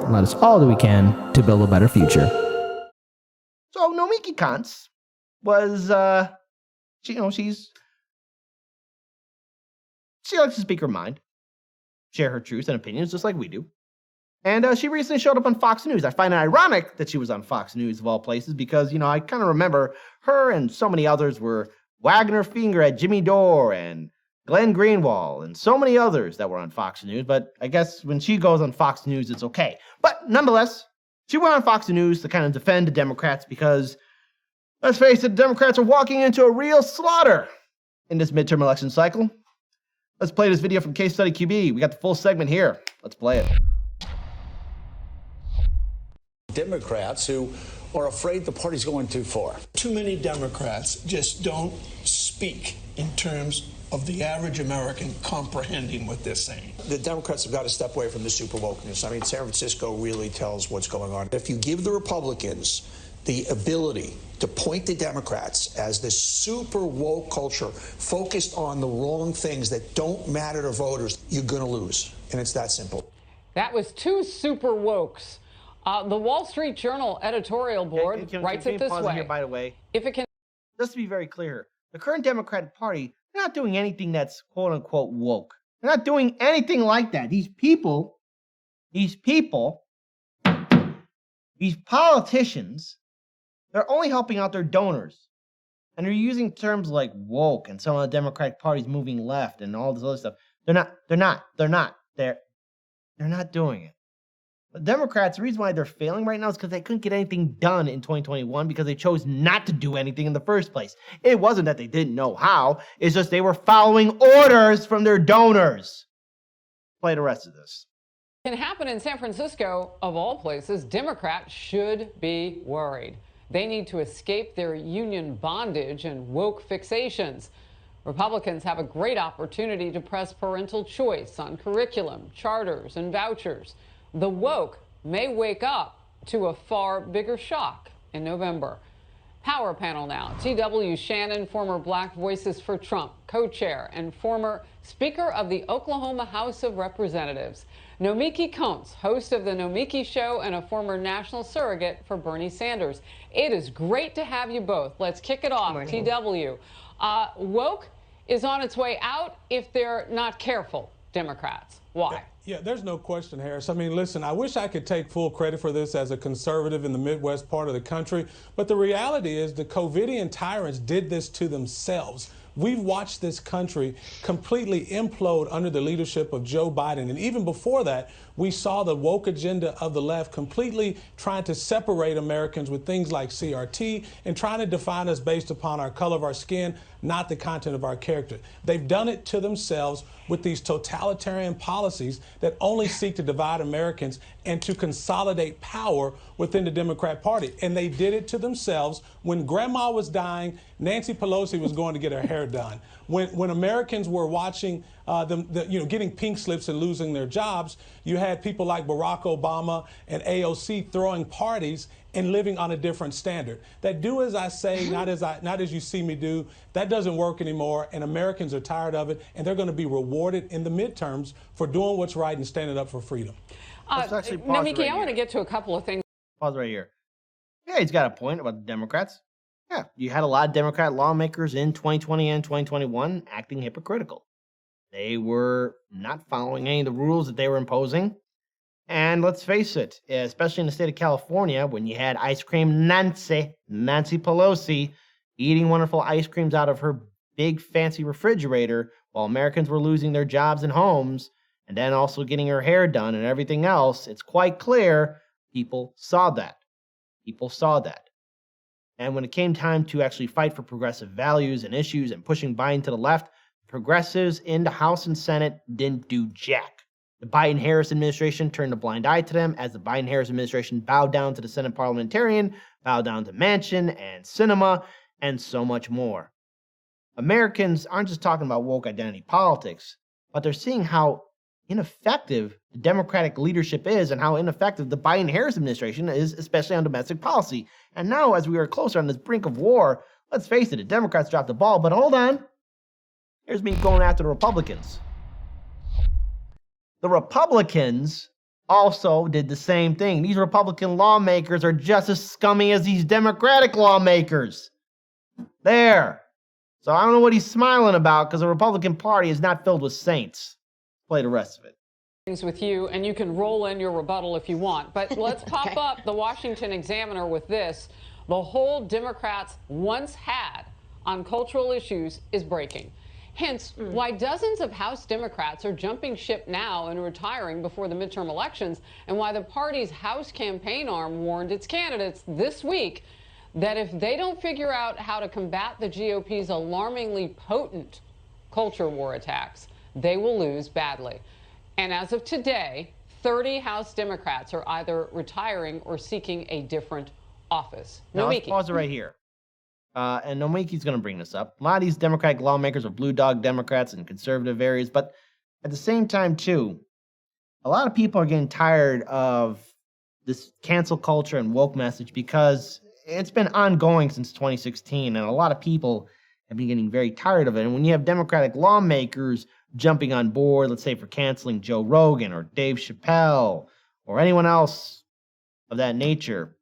and let us all do we can to build a better future. So Nomiki Konst was, she likes to speak her mind, share her truths and opinions just like we do. And she recently showed up on Fox News. I find it ironic that she was on Fox News of all places because, I kind of remember her and so many others were wagging her finger at Jimmy Dore and Glenn Greenwald and so many others that were on Fox News. But I guess when she goes on Fox News, it's okay. But nonetheless, she went on Fox News to kind of defend the Democrats because, let's face it, the Democrats are walking into a real slaughter in this midterm election cycle. Let's play this video from Case Study QB. We got the full segment here. Let's play it. Democrats who are afraid the party's going too far. Too many Democrats just don't speak in terms of the average American comprehending what they're saying. The Democrats have got to step away from the super wokeness. I mean, San Francisco really tells what's going on. If you give the Republicans the ability to point to Democrats as this super woke culture focused on the wrong things that don't matter to voters, you're going to lose. And it's that simple. That was two super wokes. The Wall Street Journal editorial board writes it this way. Here, by the way, if it can, just to be very clear, the current Democratic Party, they're not doing anything that's quote unquote woke. They're not doing anything like that. These politicians, they're only helping out their donors. And they're using terms like woke and some of the Democratic Party's moving left and all this other stuff. They're not doing it. The Democrats, the reason why they're failing right now is because they couldn't get anything done in 2021 because they chose not to do anything in the first place. It wasn't that they didn't know how. It's just they were following orders from their donors. Play the rest of this. can happen in San Francisco, of all places, Democrats should be worried. They need to escape their union bondage and woke fixations. Republicans have a great opportunity to press parental choice on curriculum, charters, and vouchers. The woke may wake up to a far bigger shock in November. Power panel now. T.W. Shannon, former Black Voices for Trump co-chair and former Speaker of the Oklahoma House of Representatives. Nomiki Konst, host of The Nomiki Show and a former national surrogate for Bernie Sanders. It is great to have you both. Let's kick it off. T.W. Woke is on its way out if they're not careful, Democrats. Why? Yeah, there's no question, Harris. I mean, listen, I wish I could take full credit for this as a conservative in the Midwest part of the country, but the reality is the COVIDian tyrants did this to themselves. We've watched this country completely implode under the leadership of Joe Biden. And even before that, we saw the woke agenda of the left completely trying to separate Americans with things like CRT and trying to define us based upon our color of our skin, not the content of our character. They've done it to themselves with these totalitarian policies that only seek to divide Americans and to consolidate power within the Democrat Party. And they did it to themselves when grandma was dying, Nancy Pelosi was going to get her hair done. When Americans were watching getting pink slips and losing their jobs, you had people like Barack Obama and AOC throwing parties and living on a different standard. That do as I say, not as you see me do. That doesn't work anymore, and Americans are tired of it, and they're going to be rewarded in the midterms for doing what's right and standing up for freedom. Nomiki, I want to get to a couple of things. Pause right here. Yeah, he's got a point about the Democrats. Yeah, you had a lot of Democrat lawmakers in 2020 and 2021 acting hypocritical. They were not following any of the rules that they were imposing. And let's face it, especially in the state of California, when you had ice cream Nancy Pelosi eating wonderful ice creams out of her big fancy refrigerator while Americans were losing their jobs and homes, and then also getting her hair done and everything else, it's quite clear people saw that. People saw that. And when it came time to actually fight for progressive values and issues and pushing Biden to the left, progressives in the House and Senate didn't do jack. The Biden-Harris administration turned a blind eye to them as the Biden-Harris administration bowed down to the Senate parliamentarian, bowed down to Manchin and Sinema, and so much more. Americans aren't just talking about woke identity politics, but they're seeing how ineffective the Democratic leadership is and how ineffective the Biden-Harris administration is, especially on domestic policy. And now, as we are closer on this brink of war, let's face it, the Democrats dropped the ball, but hold on. Here's me going after the Republicans. The Republicans also did the same thing. These Republican lawmakers are just as scummy as these Democratic lawmakers. There. So I don't know what he's smiling about because the Republican Party is not filled with saints. Play the rest of it. With you, and you can roll in your rebuttal if you want. But let's pop up the Washington Examiner with this. The hold Democrats once had on cultural issues is breaking. Hence, why dozens of House Democrats are jumping ship now and retiring before the midterm elections, and why the party's House campaign arm warned its candidates this week that if they don't figure out how to combat the GOP's alarmingly potent culture war attacks, they will lose badly. And as of today, 30 House Democrats are either retiring or seeking a different office. Now, let's Nomiki. pause it right here. And Nomiki's going to bring this up. A lot of these Democratic lawmakers are blue dog Democrats in conservative areas, but at the same time, too, a lot of people are getting tired of this cancel culture and woke message because it's been ongoing since 2016, and a lot of people have been getting very tired of it. And when you have Democratic lawmakers jumping on board, let's say for canceling Joe Rogan or Dave Chappelle or anyone else of that nature,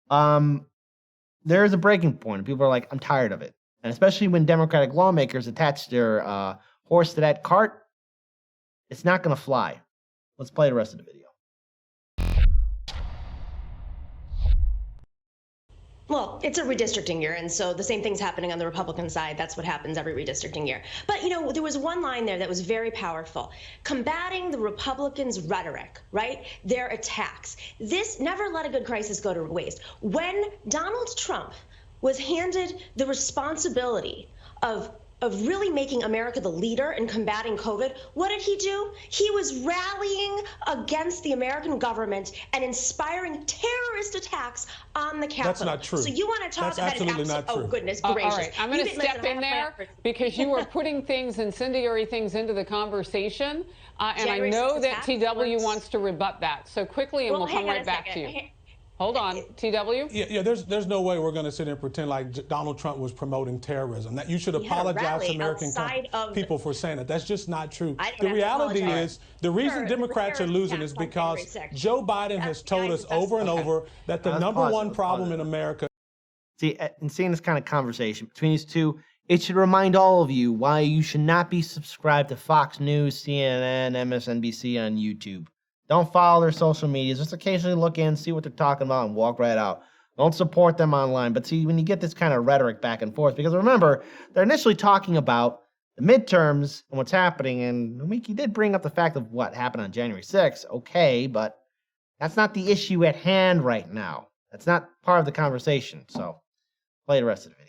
there is a breaking point. And people are like, I'm tired of it. And especially when Democratic lawmakers attach their horse to that cart, it's not going to fly. Let's play the rest of the video. Well, it's a redistricting year, and so the same thing's happening on the Republican side. That's what happens every redistricting year. But, you know, there was one line there that was very powerful. Combating the Republicans' rhetoric, right? Their attacks. This never let a good crisis go to waste. When Donald Trump was handed the responsibility of really making America the leader in combating COVID, what did he do? He was rallying against the American government and inspiring terrorist attacks on the Capitol. That's not true. So you want to talk That's about absolutely not true. Oh, goodness gracious. All right, I'm going to step in there because you were putting things, incendiary things, into the conversation. And I know that TW wants to rebut that. So quickly, and we'll come right back to you. Hold on, TW? Yeah, there's no way we're going to sit here and pretend like Donald Trump was promoting terrorism. That you should apologize to American people for saying that. That's just not true. The reality is the reason Democrats are losing is because Joe Biden has told us over and over that the number one problem in America. See, in seeing this kind of conversation between these two, it should remind all of you why you should not be subscribed to Fox News, CNN, MSNBC on YouTube. Don't follow their social medias. Just occasionally look in, see what they're talking about, and walk right out. Don't support them online. But see, when you get this kind of rhetoric back and forth, because remember, they're initially talking about the midterms and what's happening, and Nomiki did bring up the fact of what happened on January 6th. Okay, but that's not the issue at hand right now. That's not part of the conversation. So, play the rest of the video.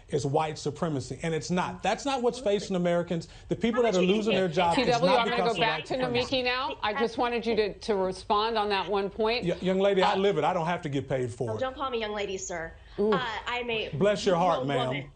Is white supremacy, and it's not. That's not what's facing Americans. The people that are losing their jobs. TW, is not I'm going to because go back to Nomiki now. I just wanted you to respond on that one point. Young lady, I live it. I don't have to get paid for it. Don't call me young lady, sir. I'm a Bless your heart, ma'am. woman.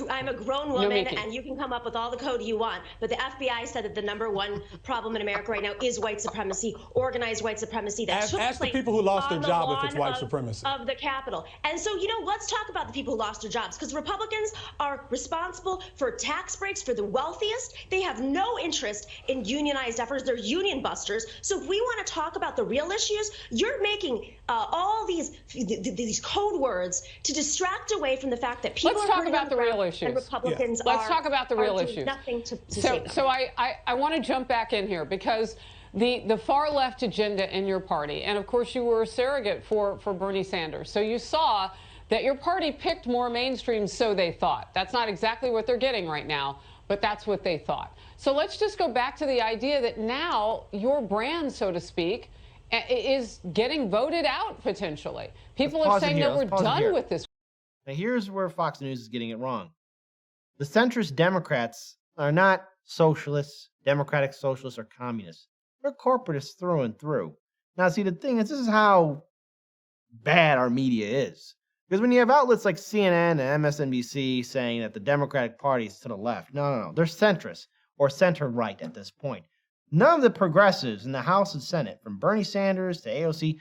I'm a grown woman, Nomiki. and you can come up with all the code you want. But the FBI said that the number one problem in America right now is white supremacy, organized white supremacy. That took ask the place people who lost their on the job if lawn it's white supremacy. of the Capitol. And so, you know, let's talk about the people who lost their jobs, because Republicans are responsible for tax breaks for the wealthiest. They have no interest in unionized efforts. They're union busters. So if we want to talk about the real issues, you're making all these code words to distract away from the fact that people Let's are talk about the real issues. And Republicans Let's talk about the real issues. Nothing to say So I want to jump back in here because the far left agenda in your party, and of course you were a surrogate for Bernie Sanders. So you saw that your party picked more mainstream, so they thought. That's not exactly what they're getting right now, but that's what they thought. So let's just go back to the idea that now your brand, so to speak, is getting voted out potentially. People are saying that we're done with this. Now here's where Fox News is getting it wrong. The centrist Democrats are not socialists, democratic socialists, or communists. They're corporatists through and through. Now, see, the thing is, this is how bad our media is. Because when you have outlets like CNN and MSNBC saying that the Democratic Party is to the left, no. They're centrist or center-right at this point. None of the progressives in the House and Senate, from Bernie Sanders to AOC,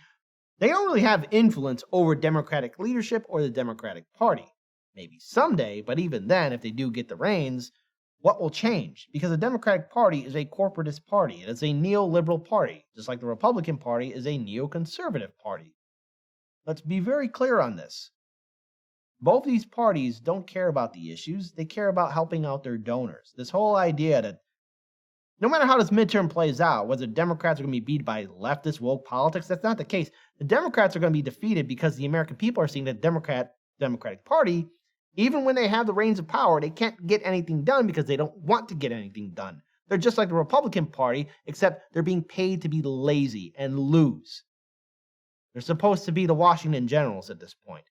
they don't really have influence over Democratic leadership or the Democratic Party. Maybe someday, but even then, if they do get the reins, what will change? Because the Democratic Party is a corporatist party. It is a neoliberal party, just like the Republican Party is a neoconservative party. Let's be very clear on this. Both these parties don't care about the issues. They care about helping out their donors. This whole idea that no matter how this midterm plays out, whether Democrats are going to be beat by leftist woke politics, that's not the case. The Democrats are going to be defeated because the American people are seeing the Democratic Party, even when they have the reins of power, they can't get anything done because they don't want to get anything done. They're just like the Republican Party, except they're being paid to be lazy and lose. They're supposed to be the Washington Generals at this point.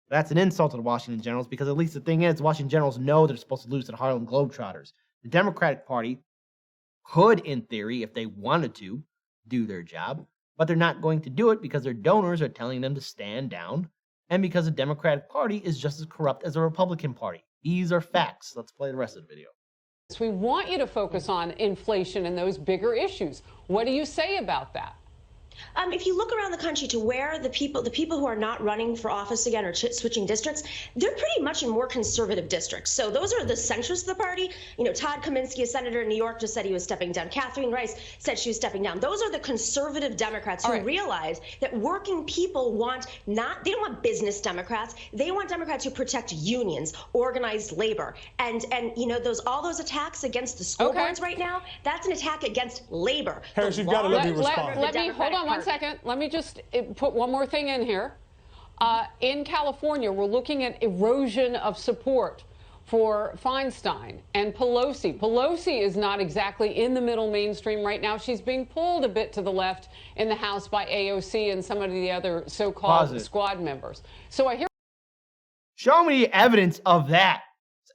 That's an insult to the Washington Generals because at least the thing is, the Washington Generals know they're supposed to lose to the Harlem Globetrotters. The Democratic Party could, in theory, if they wanted to, do their job, but they're not going to do it because their donors are telling them to stand down and because the Democratic Party is just as corrupt as the Republican Party. These are facts. Let's play the rest of the video. We want you to focus on inflation and those bigger issues. What do you say about that? If you look around the country to where the people who are not running for office again or switching districts, they're pretty much in more conservative districts. So those are the centrists of the party. You know, Todd Kaminsky, a senator in New York, just said he was stepping down. Catherine Rice said she was stepping down. Those are the conservative Democrats who realize that working people they don't want business Democrats. They want Democrats who protect unions, organized labor, and you know all those attacks against the school boards right now. That's an attack against labor. Harris, you've got to let me respond. Let me hold on. 1 second. Let me just put one more thing in here. In California, we're looking at erosion of support for Feinstein and Pelosi. Pelosi is not exactly in the middle mainstream right now. She's being pulled a bit to the left in the House by AOC and some of the other so-called squad members. So I hear. Show me evidence of that.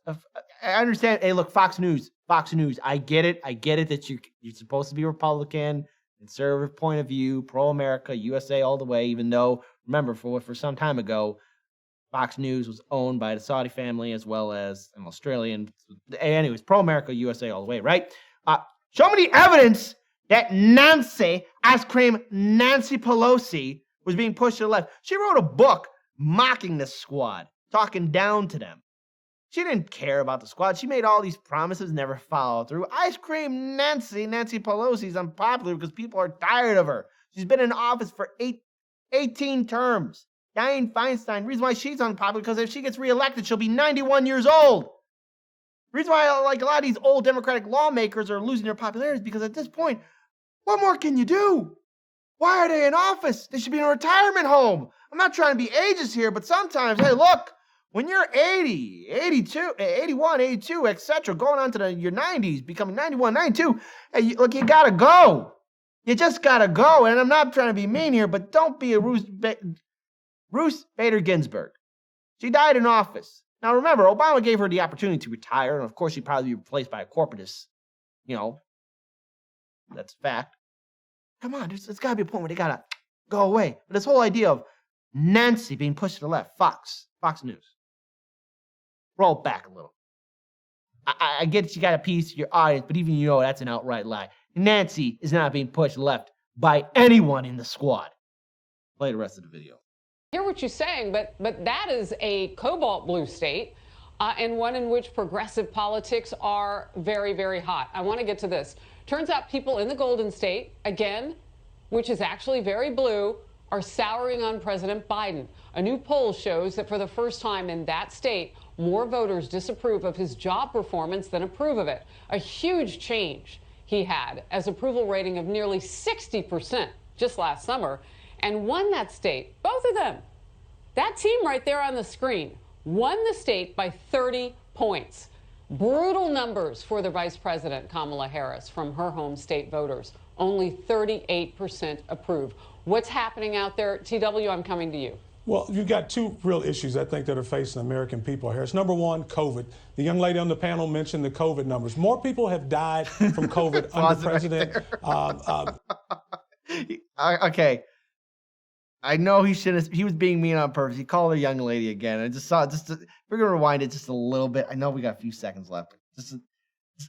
I understand. Hey, look, Fox News. I get it. That you're supposed to be Republican. Conservative point of view, pro-America, USA all the way, even though, remember, for some time ago, Fox News was owned by the Saudi family as well as an Australian. Anyways, pro-America, USA all the way, right? Show me the evidence that Ice Cream Nancy Pelosi was being pushed to the left. She wrote a book mocking the squad, talking down to them. She didn't care about the squad. She made all these promises, never followed through. Ice Cream Nancy Pelosi is unpopular because people are tired of her. She's been in office for 18 terms. Dianne Feinstein, reason why she's unpopular, because if she gets reelected, she'll be 91 years old. Reason why a lot of these old Democratic lawmakers are losing their popularity is because at this point, what more can you do? Why are they in office? They should be in a retirement home. I'm not trying to be ageist here, but sometimes, hey, look, when you're 80, 82, 81, 82, etc., going on to your 90s, becoming 91, 92, hey, you got to go. You just got to go. And I'm not trying to be mean here, but don't be a Ruth Bader Ginsburg. She died in office. Now, remember, Obama gave her the opportunity to retire, and of course, she'd probably be replaced by a corporatist. You know, that's a fact. Come on, there's got to be a point where they got to go away. But this whole idea of Nancy being pushed to the left, Fox News. Roll back a little. I get that you got to appease your audience, but even that's an outright lie. Nancy is not being pushed left by anyone in the squad. Play the rest of the video. I hear what you're saying, but that is a cobalt blue state and one in which progressive politics are very, very hot. I want to get to this. Turns out people in the Golden State, again, which is actually very blue, are souring on President Biden. A new poll shows that for the first time in that state, more voters disapprove of his job performance than approve of it. A huge change he had, as approval rating of nearly 60% just last summer, and won that state, both of them. That team right there on the screen won the state by 30 points. Brutal numbers for the Vice President, Kamala Harris, from her home state voters. Only 38% approve. What's happening out there? TW, I'm coming to you. Well, you've got two real issues, I think, that are facing American people, Harris. Number one, COVID. The young lady on the panel mentioned the COVID numbers. More people have died from COVID under President. Okay. I know he shouldn't. He was being mean on purpose. He called a young lady again. I just saw. We're gonna rewind it just a little bit. I know we got a few seconds left.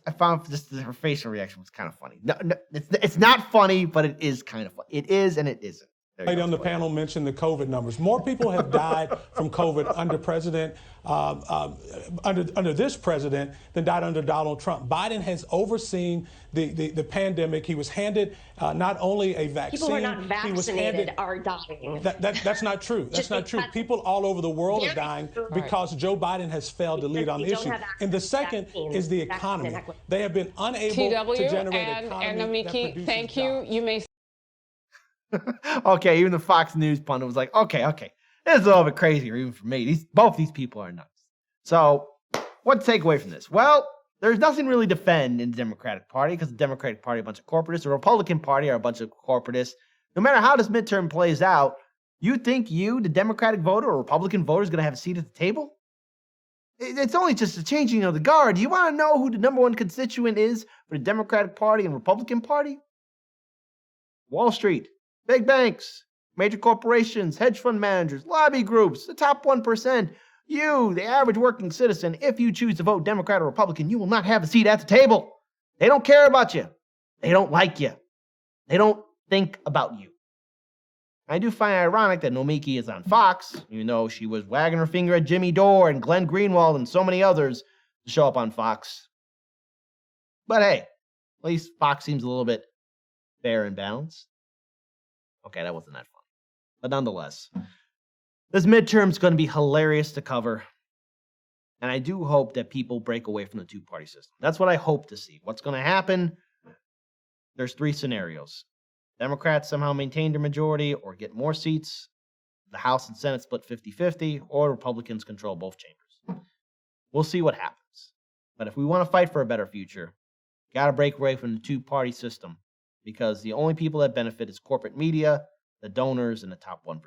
I found her facial reaction was kind of funny. No, it's not funny, but it is kind of funny. It is and it isn't. There you Lady go. on the panel mentioned the COVID numbers. More people have died from COVID under this president than died under Donald Trump. Biden has overseen the pandemic. He was handed not only a vaccine. People who are not vaccinated are dying. That's not true. That's not true. People all over the world are dying because Joe Biden has failed to lead on the issue. And the second is the economy. They have been unable to generate an economy and that Nomiki, produces thank you. jobs. You may. Okay, even the Fox News pundit was like, okay. This is a little bit crazier even for me. Both these people are nuts. So, what to take away from this? Well, there's nothing really to defend in the Democratic Party because the Democratic Party are a bunch of corporatists. The Republican Party are a bunch of corporatists. No matter how this midterm plays out, you think the Democratic voter or Republican voter, is going to have a seat at the table? It's only just a changing of the guard. Do you want to know who the number one constituent is for the Democratic Party and Republican Party? Wall Street. Big banks, major corporations, hedge fund managers, lobby groups, the top 1%. You, the average working citizen, if you choose to vote Democrat or Republican, you will not have a seat at the table. They don't care about you. They don't like you. They don't think about you. I do find it ironic that Nomiki is on Fox, even though she was wagging her finger at Jimmy Dore and Glenn Greenwald and so many others to show up on Fox. But hey, at least Fox seems a little bit fair and balanced. Okay, that wasn't that funny. But nonetheless, this midterm's going to be hilarious to cover. And I do hope that people break away from the two-party system. That's what I hope to see. What's going to happen? There's three scenarios. Democrats somehow maintain their majority or get more seats. The House and Senate split 50-50, or Republicans control both chambers. We'll see what happens. But if we want to fight for a better future, got to break away from the two-party system. Because the only people that benefit is corporate media, the donors, and the top 1%.